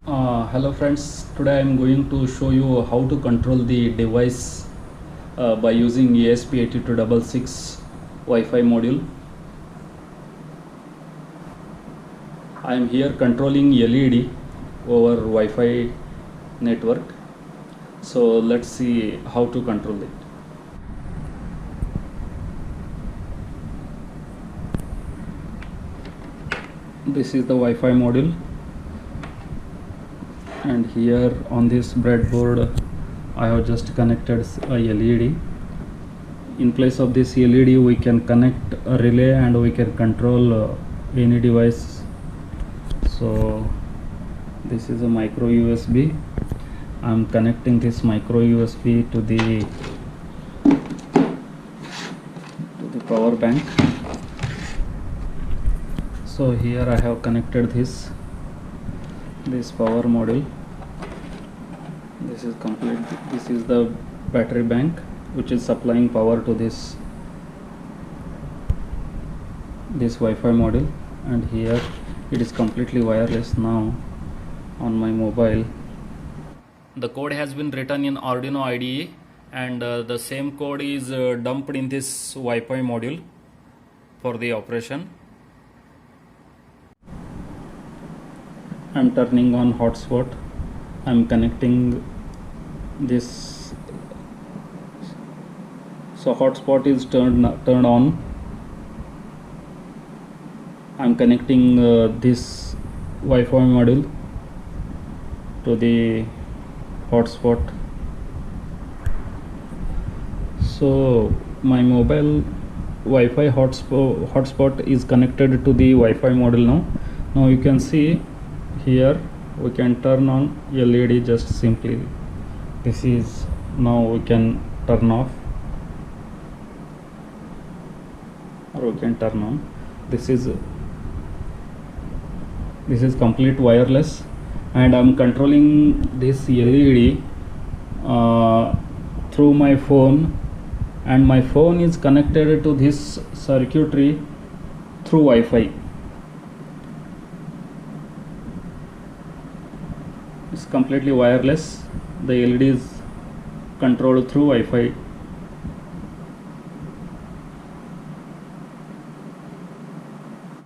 Hello friends, today I am going to show you how to control the device by using ESP8266 Wi-Fi module. I am here controlling LED over Wi-Fi network. So let's see how to control it. This is the Wi-Fi module, and here on this breadboard I have just connected a LED. In place of this LED we can connect a relay and we can control any device. So this is a micro USB. I'm connecting this micro USB to the power bank. So here I have connected this power module. This is complete. This is the battery bank which is supplying power to this Wi-Fi module, and here it is completely wireless now on my mobile. The code has been written in Arduino IDE, and the same code is dumped in this Wi-Fi module for the operation. I'm turning on hotspot. I'm connecting this. So hotspot is turned on. I'm connecting this Wi-Fi module to the hotspot. So my mobile Wi-Fi hotspot is connected to the Wi-Fi module now. Now you can see here we can turn on LED just simply. This is now we can turn off or we can turn on. This is complete wireless, and I'm controlling this LED through my phone, and my phone is connected to this circuitry through Wi-Fi. It's completely wireless. The LED is controlled through Wi-Fi.